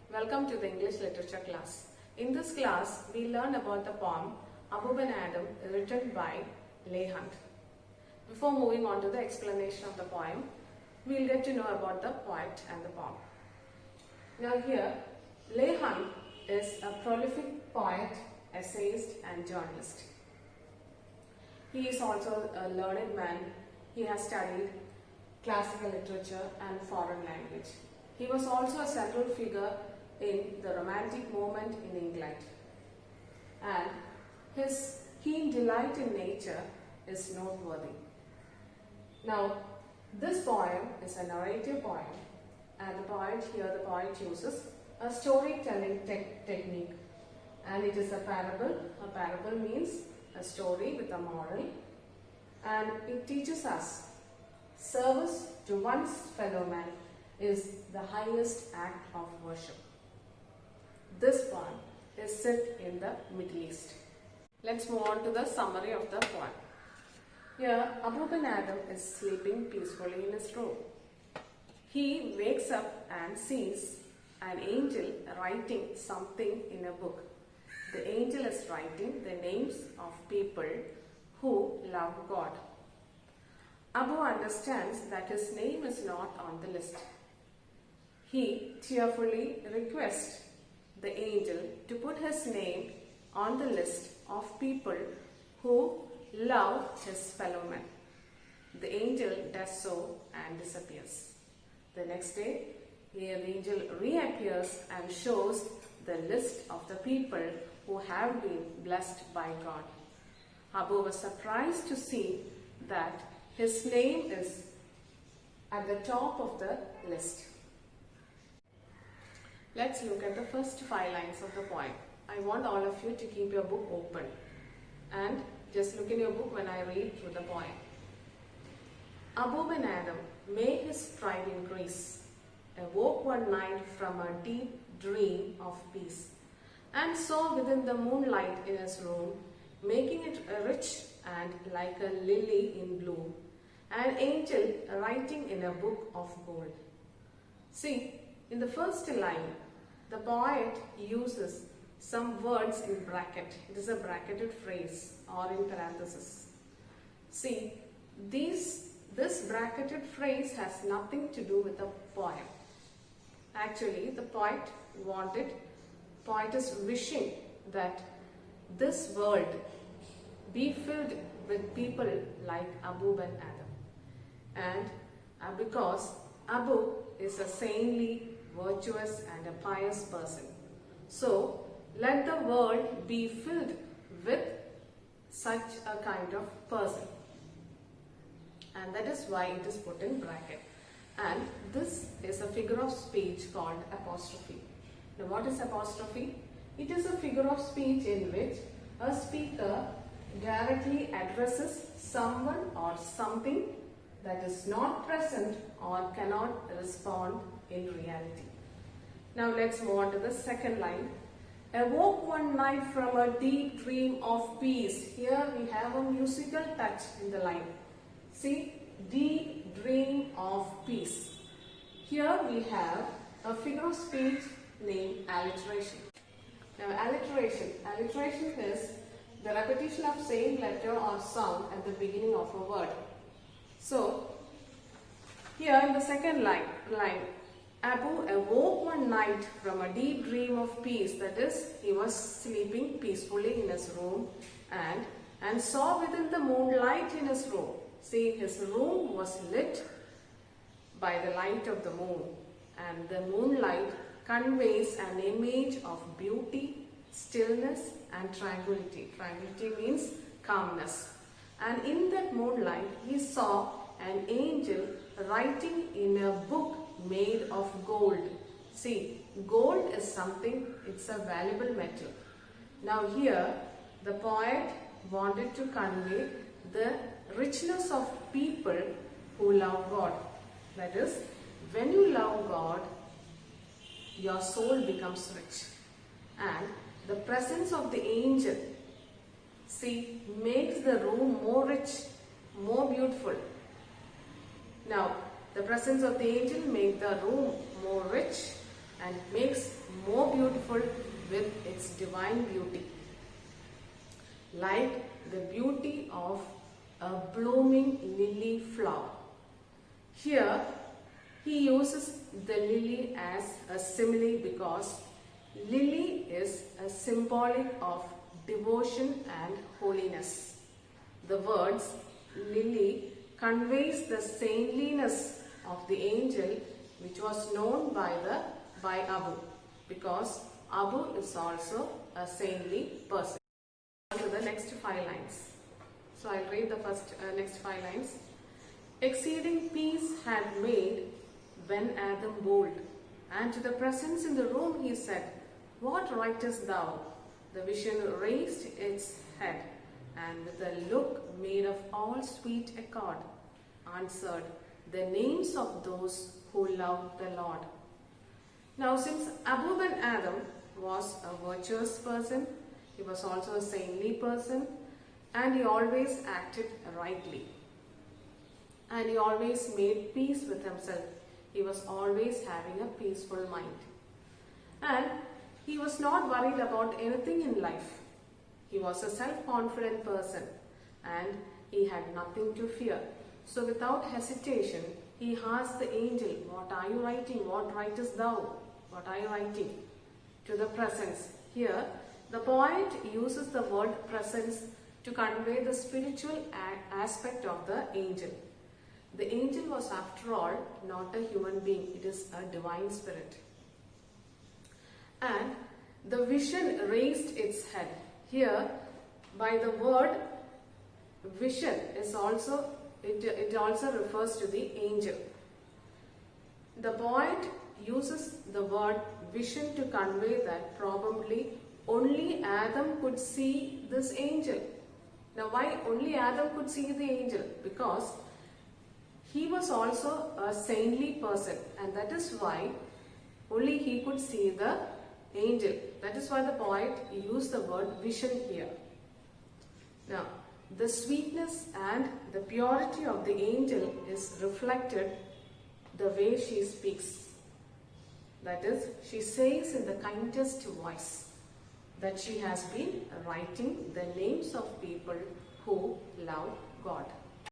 Welcome to the English literature class. In this class, we learn about the poem Abub and Adam written by Leigh Hunt. Before moving on to the explanation of the poem, we will get to know about the poet and the poem. Now here, Leigh Hunt is a prolific poet, essayist and journalist. He is also a learned man. He has studied classical literature and foreign language. He was also a central figure in the Romantic movement in England. And his keen delight in nature is noteworthy. Now, this poem is a narrative poem, and the poet uses a storytelling technique, and it is a parable. A parable means a story with a moral, and it teaches us service to one's fellow man is the highest act of worship. This poem is set in the Middle East. Let's move on to the summary of the poem. Here, Abub and Adam is sleeping peacefully in his room. He wakes up and sees an angel writing something in a book. The angel is writing the names of people who love God. Abu understands that his name is not on the list. He tearfully requests the angel to put his name on the list of people who love his fellow man. The angel does so and disappears. The next day, the angel reappears and shows the list of the people who have been blessed by God. Abu was surprised to see that his name is at the top of the list. Let's look at the first 5 lines of the poem. I want all of you to keep your book open and just look in your book when I read through the poem. Abub and Adam, may his pride increase, awoke one night from a deep dream of peace, and saw within the moonlight in his room, making it rich and like a lily in bloom, an angel writing in a book of gold. See, in the first line, the poet uses some words in bracket. It is a bracketed phrase or in parenthesis. See, this bracketed phrase has nothing to do with the poem. Actually, the poet is wishing that this world be filled with people like Abub and Adam. And because Abu is a saintly, virtuous and a pious person. So, let the world be filled with such a kind of person. And that is why it is put in bracket. And this is a figure of speech called apostrophe. Now, what is apostrophe? It is a figure of speech in which a speaker directly addresses someone or something that is not present or cannot respond in reality. Now let's move on to the second line. Awoke one night from a deep dream of peace. Here we have a musical touch in the line. See, deep dream of peace. Here we have a figure of speech named alliteration. Now alliteration is the repetition of same letter or sound at the beginning of a word. So, here in the second line, Abu awoke one night from a deep dream of peace. That is, he was sleeping peacefully in his room and saw within the moonlight in his room. See, his room was lit by the light of the moon, and the moonlight conveys an image of beauty, stillness and tranquility. Tranquility means calmness. And in that moonlight, he saw an angel writing in a book made of gold. See, gold is something, it's a valuable metal. Now here, the poet wanted to convey the richness of people who love God. That is, when you love God, your soul becomes rich. And the presence of the angel, see, makes the room more rich, more beautiful. Now, the presence of the angel makes the room more rich and makes more beautiful with its divine beauty, like the beauty of a blooming lily flower. Here, he uses the lily as a simile because lily is a symbolic of devotion and holiness. The words lily conveys the saintliness of the angel, which was known by Abu, because Abu is also a saintly person. On to the next 5 lines. So I'll read the next 5 lines. Exceeding peace had made when Adam bold, and to the presence in the room he said, "What writest thou?" The vision raised its head, and with a look made of all sweet accord, answered, "The names of those who love the Lord." Now, since Abu ben Adam was a virtuous person, he was also a saintly person, and he always acted rightly. And he always made peace with himself. He was always having a peaceful mind. And he was not worried about anything in life. He was a self-confident person and he had nothing to fear. So without hesitation, he asked the angel, "What are you writing? What writest thou? What are you writing?" To the presence. Here, the poet uses the word presence to convey the spiritual aspect of the angel. The angel was, after all, not a human being. It is a divine spirit. And the vision raised its head. Here, by the word vision is also, it also refers to the angel. The poet uses the word vision to convey that probably only Adam could see this angel. Now, why only Adam could see the angel? Because he was also a saintly person, and that is why only he could see the angel. That is why the poet used the word vision here. Now, the sweetness and the purity of the angel is reflected the way she speaks. That is, she says in the kindest voice that she has been writing the names of people who love God.